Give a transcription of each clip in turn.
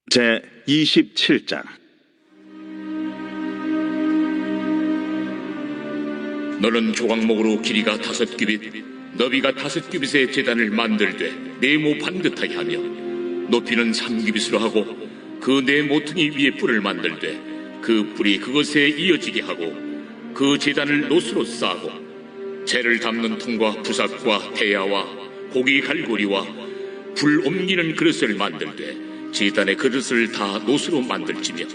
제 27장. 너는 조각목으로 길이가 5규빗, 너비가 5규빗의 제단을 만들되 네모 반듯하게 하며 높이는 3규빗으로 하고 그 네 모퉁이 위에 뿔을 만들되 그 뿔이 그것에 이어지게 하고 그 제단을 노수로 싸고 재를 담는 통과 부삭과 대야와 고기 갈고리와 불 옮기는 그릇을 만들되 제단의 그릇을 다 노수로 만들지며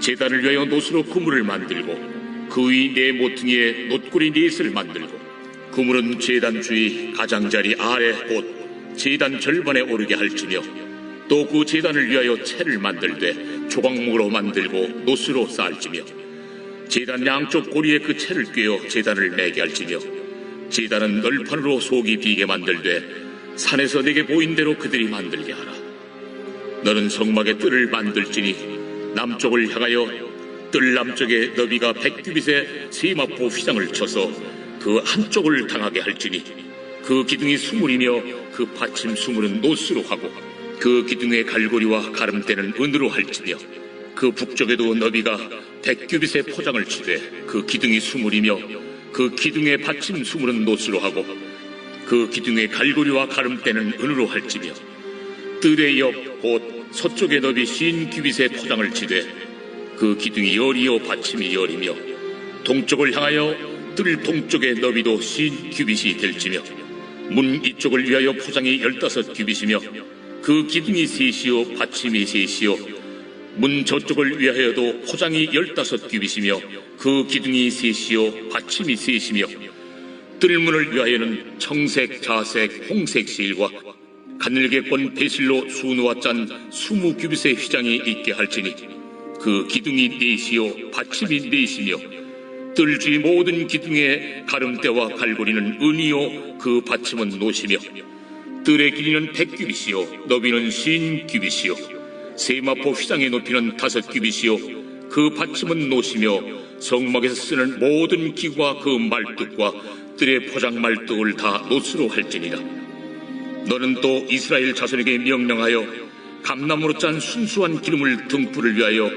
제단을 위하여 노수로 그물을 만들고 그 위 네 모퉁이에 놋고리 넷을 만들고 그물은 제단 주위 가장자리 아래 곧 제단 절반에 오르게 할지며 또 그 제단을 위하여 채를 만들되 조각목으로 만들고 노수로 쌓을지며 제단 양쪽 고리에 그 채를 꿰어 제단을 매게 할지며 제단은 널판으로 속이 비게 만들되 산에서 내게 보인 대로 그들이 만들게 하라. 너는 성막의 뜰을 만들지니 남쪽을 향하여 뜰 남쪽에 너비가 100규빗의 세마포 휘장을 쳐서 그 한쪽을 당하게 할지니 그 기둥이 수물이며 그 받침 수물은 노수로 하고 그 기둥의 갈고리와 가름대는 은으로 할지며 그 북쪽에도 너비가 100규빗의 포장을 치되 그 기둥이 수물이며 그 기둥의 받침 수물은 노수로 하고 그 기둥의 갈고리와 가름대는 은으로 할지며 뜰의 옆 곧 서쪽에 너비 50규빗의 포장을 치되 그 기둥이 열이요 받침이 열이며 동쪽을 향하여 뜰 동쪽의 너비도 50규빗이 될지며 문 이쪽을 위하여 포장이 15규빗이며 그 기둥이 셋이요 받침이 셋이요 문 저쪽을 위하여도 포장이 15규빗이며 그 기둥이 셋이요 받침이 셋이며 뜰문을 위하여는 청색, 자색, 홍색 실과 가늘게꼰 배실로 수놓아 짠 20규빗의 휘장이 있게 할지니 그 기둥이 넷이요 받침이 넷이며 뜰 주위 모든 기둥의 가름대와 갈고리는 은이요 그 받침은 노시며 뜰의 길이는 100규빗이요 너비는 50규빗이요 세마포 휘장의 높이는 5규빗이요 그 받침은 노시며 성막에서 쓰는 모든 기구와 그 말뚝과 뜰의 포장 말뚝을 다 노수로 할지니라. 너는 또 이스라엘 자손에게 명령하여 감나무로 짠 순수한 기름을 등불을 위하여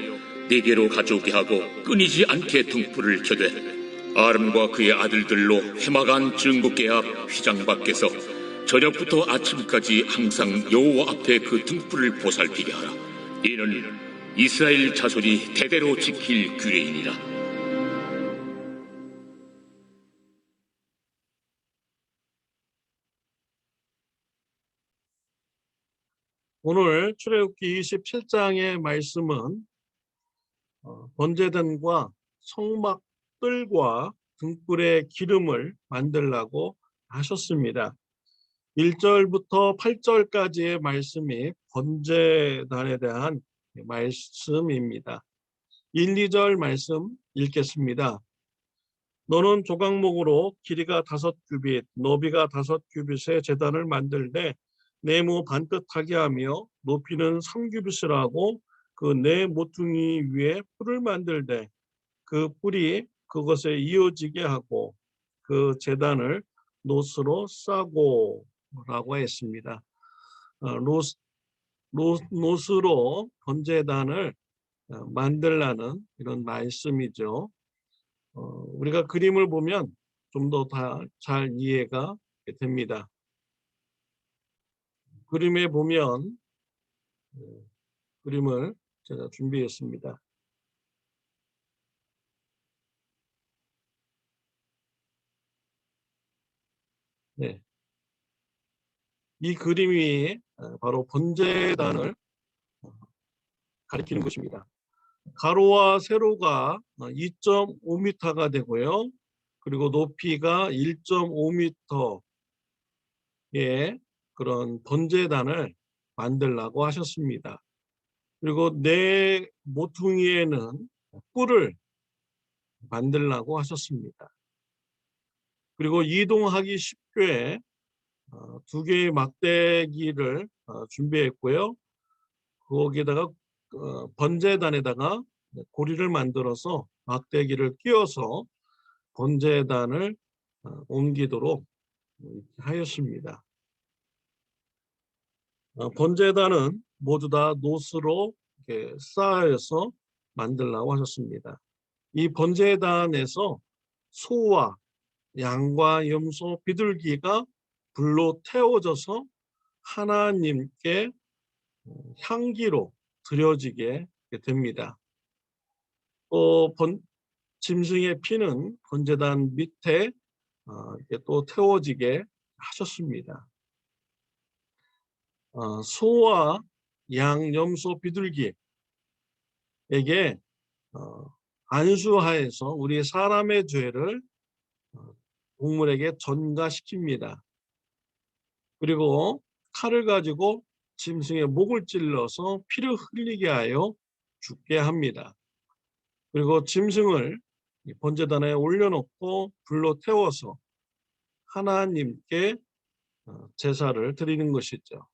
네게로 가져오게 하고 끊이지 않게 등불을 켜되 아름과 그의 아들들로 회막안 증거계 앞 휘장 밖에서 저녁부터 아침까지 항상 여호와 앞에 그 등불을 보살피게 하라. 이는 이스라엘 자손이 대대로 지킬 규례이니라. 오늘 출애굽기 27장의 말씀은 번제단과 성막 뜰과 등불의 기름을 만들라고 하셨습니다. 1절부터 8절까지의 말씀이 번제단에 대한 말씀입니다. 1, 2절 말씀 읽겠습니다. 너는 조각목으로 길이가 5규빗, 너비가 5규빗의 제단을 만들되 네모 반듯하게 하며 높이는 3규빗을 하고 그 네 모퉁이 위에 뿔을 만들되 그 뿔이 그것에 이어지게 하고 그 제단을 노스로 싸고 라고 했습니다. 노스로 번제단을 만들라는 이런 말씀이죠. 우리가 그림을 보면 좀 더 잘 이해가 됩니다. 그림에 보면 그림을 제가 준비했습니다. 네. 이 그림이 바로 번제단을 가리키는 것입니다. 가로와 세로가 2.5m가 되고요. 그리고 높이가 1.5m의 그런 번제단을 만들라고 하셨습니다. 그리고 네 모퉁이에는 뿔을 만들라고 하셨습니다. 그리고 이동하기 쉽게 2개의 막대기를 준비했고요. 거기에다가 번제단에다가 고리를 만들어서 막대기를 끼워서 번제단을 옮기도록 하였습니다. 번제단은 모두 다 노스로 이렇게 쌓아서 만들라고 하셨습니다. 이 번제단에서 소와 양과 염소, 비둘기가 불로 태워져서 하나님께 향기로 드려지게 됩니다. 또 짐승의 피는 번제단 밑에 이렇게 또 태워지게 하셨습니다. 소와 양, 염소, 비둘기에게 안수하여서 우리 사람의 죄를 동물에게 전가시킵니다. 그리고 칼을 가지고 짐승의 목을 찔러서 피를 흘리게 하여 죽게 합니다. 그리고 짐승을 번제단에 올려놓고 불로 태워서 하나님께 제사를 드리는 것이죠.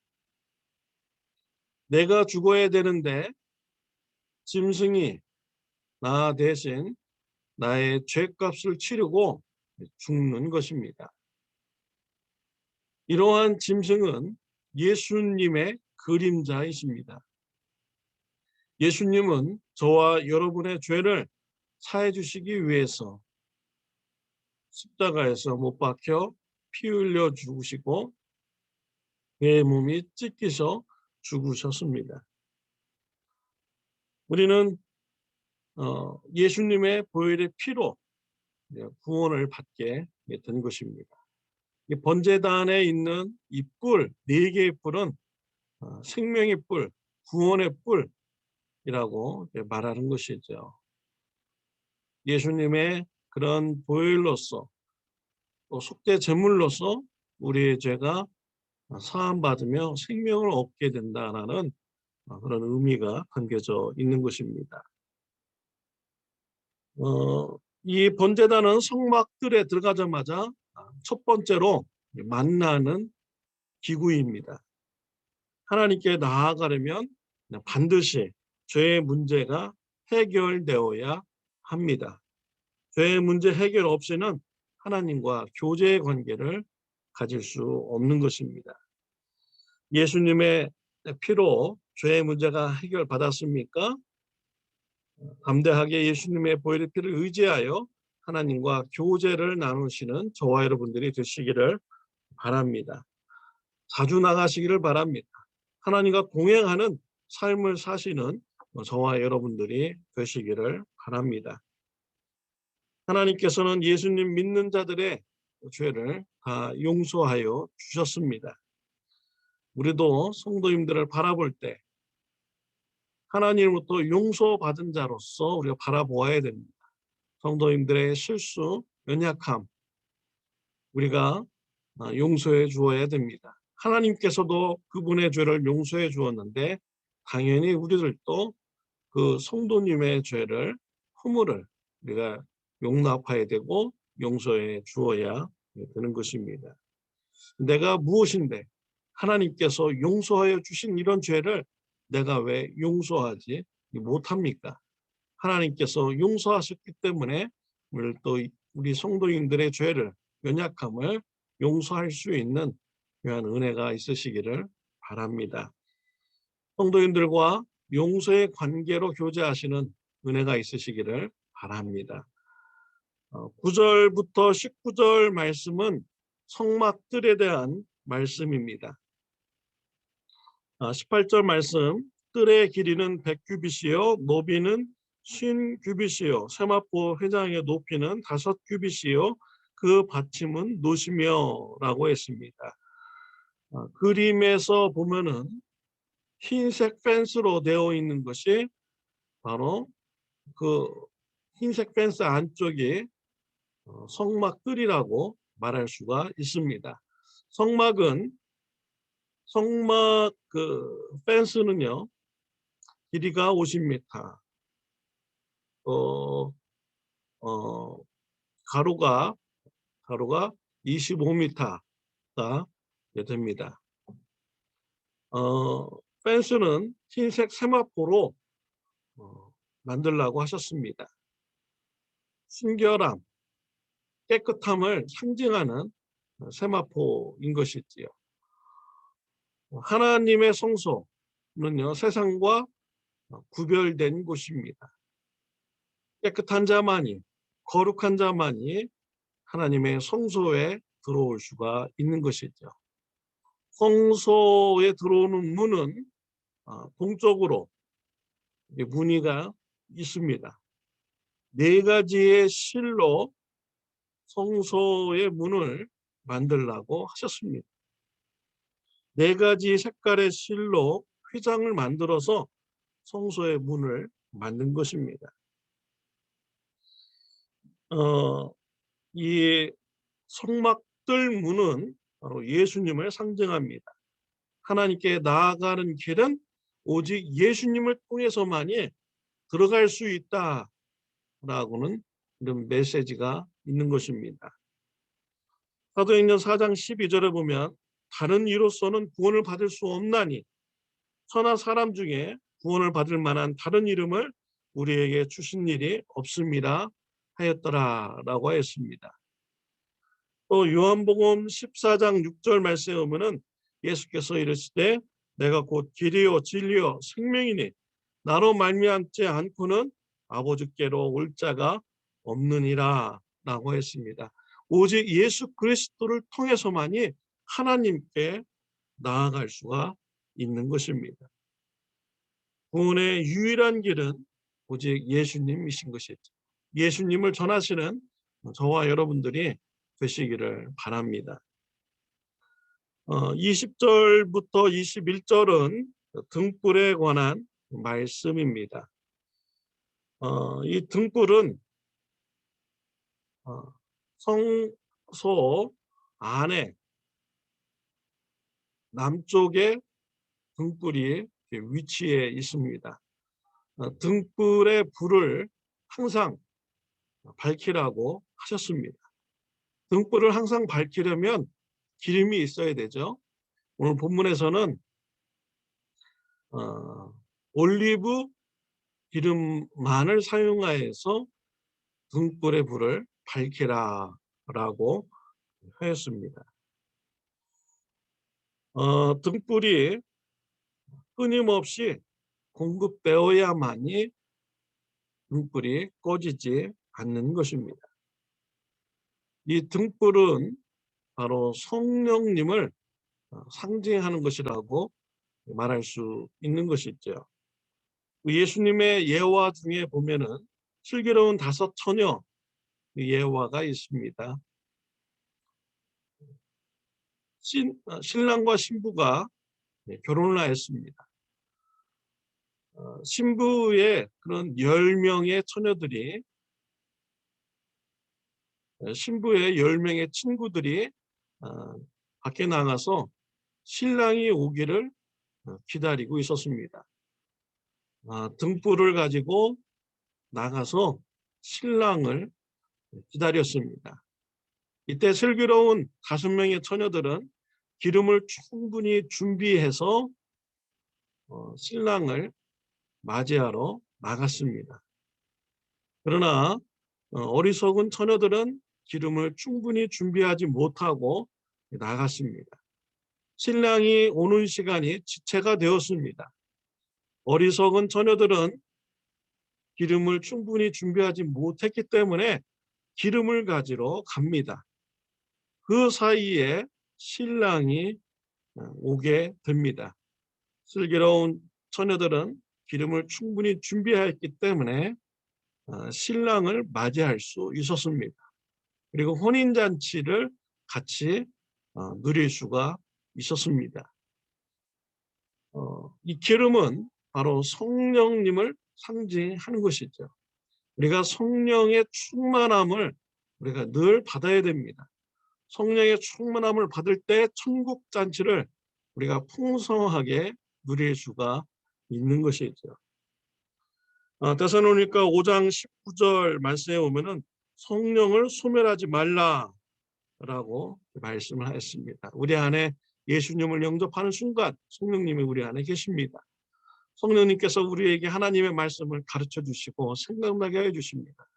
내가 죽어야 되는데 짐승이 나 대신 나의 죄값을 치르고 죽는 것입니다. 이러한 짐승은 예수님의 그림자이십니다. 예수님은 저와 여러분의 죄를 사해 주시기 위해서 십자가에서 못 박혀 피 흘려 죽으시고 그의 몸이 찢기셔 죽으셨습니다. 우리는 예수님의 보혈의 피로 구원을 받게 된 것입니다. 이 번제단에 있는 이 뿔, 4개의 뿔은 생명의 뿔, 구원의 뿔이라고 말하는 것이죠. 예수님의 그런 보혈로서 또 속죄 제물로서 우리의 죄가 사함받으며 생명을 얻게 된다는 그런 의미가 담겨져 있는 것입니다. 이 번제단은 성막들에 들어가자마자 첫 번째로 만나는 기구입니다. 하나님께 나아가려면 반드시 죄의 문제가 해결되어야 합니다. 죄의 문제 해결 없이는 하나님과 교제의 관계를 가질 수 없는 것입니다. 예수님의 피로 죄의 문제가 해결받았습니까? 담대하게 예수님의 보혈의 피를 의지하여 하나님과 교제를 나누시는 저와 여러분들이 되시기를 바랍니다. 자주 나가시기를 바랍니다. 하나님과 동행하는 삶을 사시는 저와 여러분들이 되시기를 바랍니다. 하나님께서는 예수님 믿는 자들의 죄를 다 용서하여 주셨습니다. 우리도 성도님들을 바라볼 때 하나님으로부터 용서받은 자로서 우리가 바라보아야 됩니다. 성도님들의 실수, 연약함 우리가 용서해 주어야 됩니다. 하나님께서도 그분의 죄를 용서해 주었는데 당연히 우리들도 그 성도님의 죄를, 허물을 우리가 용납해야 되고 용서해 주어야 되는 것입니다. 내가 무엇인데 하나님께서 용서하여 주신 이런 죄를 내가 왜 용서하지 못합니까? 하나님께서 용서하셨기 때문에 우리 성도인들의 죄를, 연약함을 용서할 수 있는 귀한 은혜가 있으시기를 바랍니다. 성도인들과 용서의 관계로 교제하시는 은혜가 있으시기를 바랍니다. 9절부터 19절 말씀은 성막들에 대한 말씀입니다. 18절 말씀, 뜰의 길이는 100규빗이요 높이는 50규빗이요 세마포 회장의 높이는 5규빗이요 그 받침은 노시며 라고 했습니다. 그림에서 보면은 흰색 펜스로 되어 있는 것이 바로 그 흰색 펜스 안쪽이 성막들이라고 말할 수가 있습니다. 성막 그 펜스는요 길이가 50m, 가로가 25m가 됩니다. 펜스는 흰색 세마포로 만들라고 하셨습니다. 순결함, 깨끗함을 상징하는 세마포인 것이지요. 하나님의 성소는요 세상과 구별된 곳입니다. 깨끗한 자만이, 거룩한 자만이 하나님의 성소에 들어올 수가 있는 것이죠. 성소에 들어오는 문은 동쪽으로 무늬가 있습니다. 4가지의 실로 성소의 문을 만들라고 하셨습니다. 4가지 색깔의 실로 휘장을 만들어서 성소의 문을 만든 것입니다. 이 성막들 문은 바로 예수님을 상징합니다. 하나님께 나아가는 길은 오직 예수님을 통해서만이 들어갈 수 있다라고는 이런 메시지가 있는 것입니다. 사도행전 4장 12절에 보면 다른 이로서는 구원을 받을 수 없나니 천하 사람 중에 구원을 받을 만한 다른 이름을 우리에게 주신 일이 없습니다 하였더라라고 하였습니다. 또 요한복음 14장 6절 말씀에 보면은 예수께서 이르시되 내가 곧 길이요 진리요 생명이니 나로 말미암지 않고는 아버지께로 올 자가 없느니라 라고 했습니다. 오직 예수 그리스도를 통해서만이 하나님께 나아갈 수가 있는 것입니다. 구원의 유일한 길은 오직 예수님이신 것이죠. 예수님을 전하시는 저와 여러분들이 되시기를 바랍니다. 20절부터 21절은 등불에 관한 말씀입니다. 이 등불은 성소 안에 남쪽에 등불이 위치해 있습니다. 등불의 불을 항상 밝히라고 하셨습니다. 등불을 항상 밝히려면 기름이 있어야 되죠. 오늘 본문에서는 올리브 기름만을 사용하여서 등불의 불을 밝히라라고 하였습니다. 등불이 끊임없이 공급되어야만이 등불이 꺼지지 않는 것입니다. 이 등불은 바로 성령님을 상징하는 것이라고 말할 수 있는 것이죠. 예수님의 예화 중에 보면은 슬기로운 5 처녀 예화가 있습니다. 신랑과 신부가 결혼을 하였습니다. 신부의 그런 10명의 처녀들이 신부의 10명의 친구들이 밖에 나가서 신랑이 오기를 기다리고 있었습니다. 등불을 가지고 나가서 신랑을 기다렸습니다. 이때 슬기로운 5명의 처녀들은 기름을 충분히 준비해서 신랑을 맞이하러 나갔습니다. 그러나 어리석은 처녀들은 기름을 충분히 준비하지 못하고 나갔습니다. 신랑이 오는 시간이 지체가 되었습니다. 어리석은 처녀들은 기름을 충분히 준비하지 못했기 때문에 기름을 가지러 갑니다. 그 사이에 신랑이 오게 됩니다. 슬기로운 처녀들은 기름을 충분히 준비했기 때문에 신랑을 맞이할 수 있었습니다. 그리고 혼인잔치를 같이 누릴 수가 있었습니다. 이 기름은 바로 성령님을 상징하는 것이죠. 우리가 성령의 충만함을 우리가 늘 받아야 됩니다. 성령의 충만함을 받을 때 천국 잔치를 우리가 풍성하게 누릴 수가 있는 것이죠. 데살로니가 5장 19절 말씀에 보면은 성령을 소멸하지 말라라고 말씀을 하였습니다. 우리 안에 예수님을 영접하는 순간 성령님이 우리 안에 계십니다. 성령님께서 우리에게 하나님의 말씀을 가르쳐 주시고 생각나게 해 주십니다.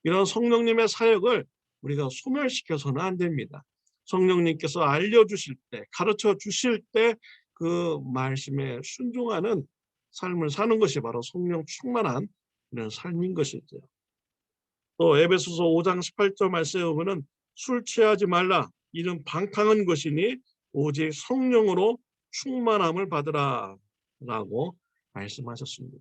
이런 성령님의 사역을 우리가 소멸시켜서는 안 됩니다. 성령님께서 알려주실 때, 가르쳐 주실 때 그 말씀에 순종하는 삶을 사는 것이 바로 성령 충만한 이런 삶인 것이죠. 또 에베소서 5장 18절 말씀에 보면은 술 취하지 말라. 이는 방탕한 것이니 오직 성령으로 충만함을 받으라 라고 말씀하셨습니다.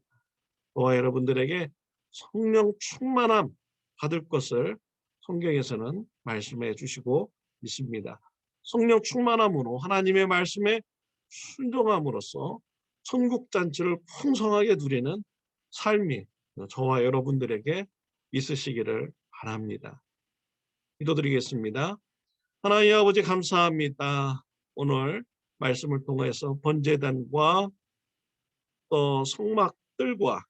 저와 여러분들에게 성령 충만함 받을 것을 성경에서는 말씀해 주시고 있습니다. 성령 충만함으로 하나님의 말씀에 순종함으로써 천국 잔치를 풍성하게 누리는 삶이 저와 여러분들에게 있으시기를 바랍니다. 기도드리겠습니다. 하나님 아버지 감사합니다. 오늘 말씀을 통해서 번제단과 또 성막들과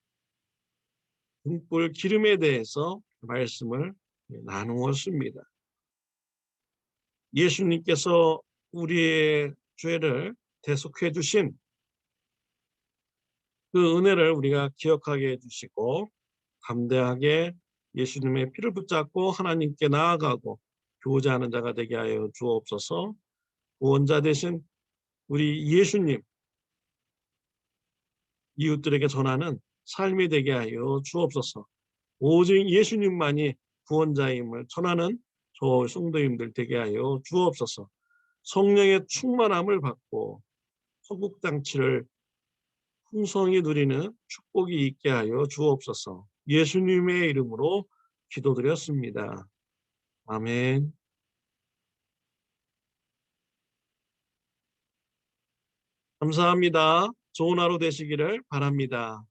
등불 기름에 대해서 말씀을 나누었습니다. 예수님께서 우리의 죄를 대속해 주신 그 은혜를 우리가 기억하게 해주시고 담대하게 예수님의 피를 붙잡고 하나님께 나아가고 교제하는 자가 되게 하여 주옵소서. 구원자 되신 우리 예수님 이웃들에게 전하는 삶이 되게 하여 주옵소서. 오직 예수님만이 구원자임을 전하는 저 성도님들 되게 하여 주옵소서. 성령의 충만함을 받고 천국잔치를 풍성히 누리는 축복이 있게 하여 주옵소서. 예수님의 이름으로 기도드렸습니다. 아멘. 감사합니다. 좋은 하루 되시기를 바랍니다.